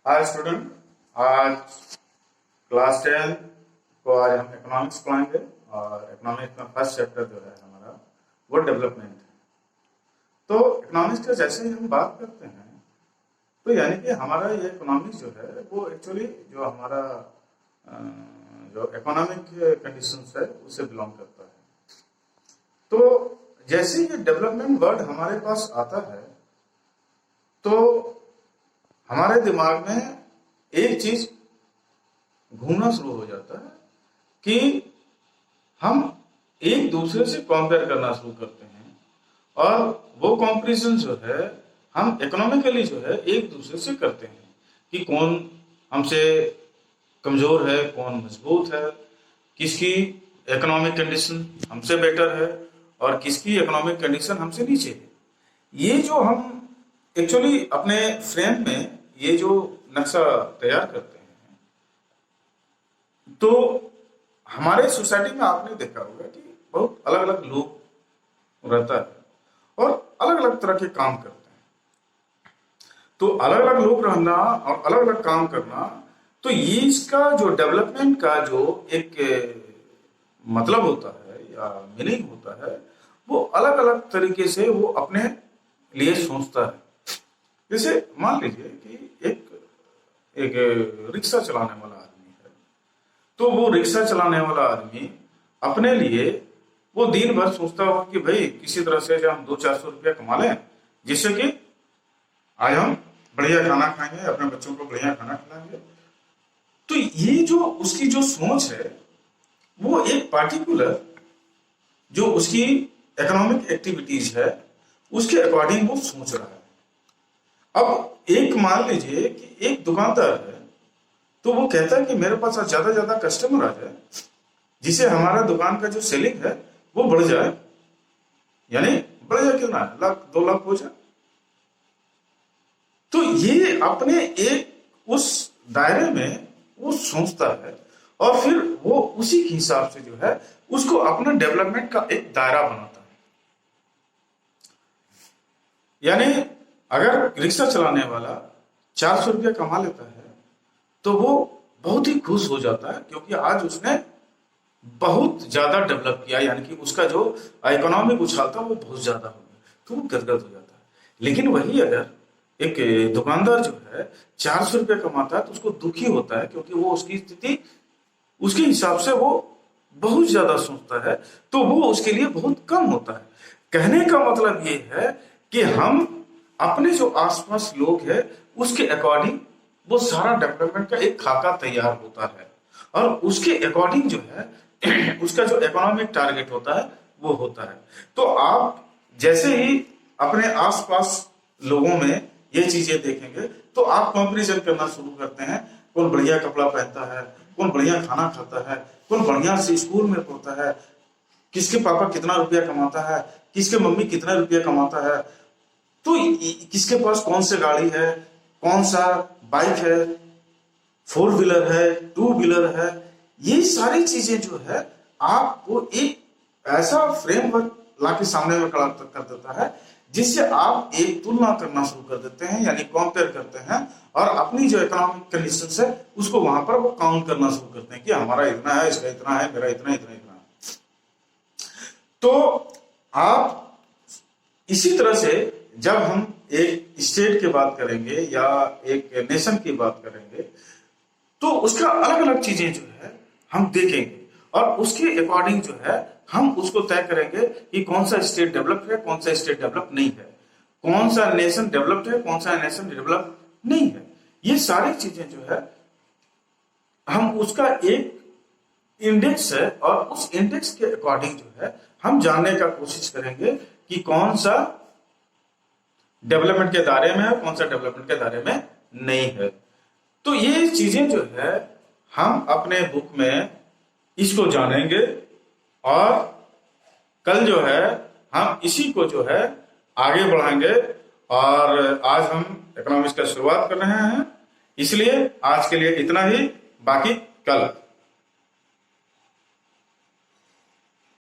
Hi student. आज class 10 को आज हम इकोनॉमिक्स पढ़ाएंगे और इकोनॉमिक्स में फर्स्ट चैप्टर जो है हमारा वो डेवलपमेंट है। तो इकोनॉमिक्स का जैसे ही हम बात करते हैं तो यानी कि हमारा ये इकोनॉमिक्स जो है वो एक्चुअली जो हमारा जो इकोनॉमिक कंडीशंस है उससे बिलोंग करता है। तो जैसे ये डेवलपमेंट वर्ड हमारे पास आता है तो हमारे दिमाग में एक चीज घूमना शुरू हो जाता है कि हम एक दूसरे से कंपेयर करना शुरू करते हैं और वो कंपैरिजन जो है हम इकोनॉमिकली जो है एक दूसरे से करते हैं कि कौन हमसे कमजोर है, कौन मजबूत है, किसकी इकोनॉमिक कंडीशन हमसे बेटर है और किसकी इकोनॉमिक कंडीशन हमसे नीचे है। ये जो हम एक्चुअली अपने फ्रेम में ये जो नक्शा तैयार करते हैं तो हमारे सोसाइटी में आपने देखा होगा कि बहुत अलग अलग लोग रहता है और अलग अलग तरह के काम करते हैं। तो अलग अलग लोग रहना और अलग अलग काम करना, तो ये इसका जो डेवलपमेंट का जो एक मतलब होता है या मीनिंग होता है वो अलग अलग तरीके से वो अपने लिए सोचता है। जैसे मान लीजिए कि एक रिक्शा चलाने वाला आदमी है, तो वो रिक्शा चलाने वाला आदमी अपने लिए वो दिन भर सोचता होगा कि भाई किसी तरह से हम 200-400 रुपया कमा लें जिससे कि आज हम बढ़िया खाना खाएंगे, अपने बच्चों को बढ़िया खाना खिलाएंगे। तो ये जो उसकी जो सोच है वो एक पार्टिकुलर जो उसकी इकोनॉमिक एक्टिविटीज है उसके अकॉर्डिंग वो सोच रहा है। अब एक मान लीजिए कि एक दुकानदार है तो वो कहता है कि मेरे पास ज्यादा ज्यादा कस्टमर आ जाए जिससे हमारा दुकान का जो सेलिंग है वो बढ़ जाए, यानी बढ़ जाए कितना, 1-2 लाख हो जाए। तो ये अपने एक उस दायरे में वो सोचता है और फिर वो उसी के हिसाब से जो है उसको अपना डेवलपमेंट का एक दायरा बनाता है। यानी अगर रिक्शा चलाने वाला 400 रुपया कमा लेता है तो वो बहुत ही खुश हो जाता है क्योंकि आज उसने बहुत ज्यादा डेवलप किया, यानी कि उसका जो इकोनॉमिक उछाल था वो बहुत ज्यादा हो गया, तो वो गदगद हो जाता है। लेकिन वही अगर एक दुकानदार जो है 400 रुपया कमाता है तो उसको दुखी होता है क्योंकि वो उसकी स्थिति उसके हिसाब से वो बहुत ज्यादा सोचता है, तो वो उसके लिए बहुत कम होता है। कहने का मतलब ये है कि हम अपने जो आसपास लोग हैं उसके अकॉर्डिंग वो सारा डेवलपमेंट का एक खाका तैयार होता है और उसके अकॉर्डिंग जो है उसका जो इकोनॉमिक टारगेट होता है वो होता है। तो आप जैसे ही अपने आसपास लोगों में ये चीजें देखेंगे तो आप कंपैरिजन करना शुरू करते हैं, कौन बढ़िया कपड़ा पहनता है, कौन बढ़िया खाना खाता है, कौन बढ़िया से स्कूल में पढ़ता है, किसके पापा कितना रुपया कमाता है, किसके मम्मी कितना रुपया कमाता है, तो किसके पास कौन सी गाड़ी है, कौन सा बाइक है, 4 व्हीलर है, 2 व्हीलर है। ये सारी चीजें जो है आपको एक ऐसा फ्रेमवर्क लाके सामने में खड़ा कर देता है जिससे आप एक तुलना करना शुरू कर देते हैं, यानी कंपेयर करते हैं और अपनी जो इकोनॉमिक कंडीशन है उसको वहां पर वो काउंट करना शुरू करते हैं कि हमारा इतना है, इसका इतना है, मेरा इतना इतना इतना है। तो आप इसी तरह से जब हम एक स्टेट की बात करेंगे या एक नेशन की बात करेंगे तो उसका अलग अलग चीजें जो है हम देखेंगे और उसके अकॉर्डिंग जो है हम उसको तय करेंगे कि कौन सा स्टेट डेवलप्ड है, कौन सा स्टेट डेवलप नहीं है, कौन सा नेशन डेवलप्ड है, कौन सा नेशन डेवलप नहीं है। ये सारी चीजें जो है हम उसका एक इंडेक्स है और उस इंडेक्स के अकॉर्डिंग जो है हम जानने का कोशिश करेंगे कि कौन सा डेवलपमेंट के दायरे में है, कौन सा डेवलपमेंट के दायरे में नहीं है। तो ये चीजें जो है हम अपने बुक में इसको जानेंगे और कल जो है हम इसी को जो है आगे बढ़ाएंगे। और आज हम इकोनॉमिक्स का शुरुआत कर रहे हैं, इसलिए आज के लिए इतना ही, बाकी कल।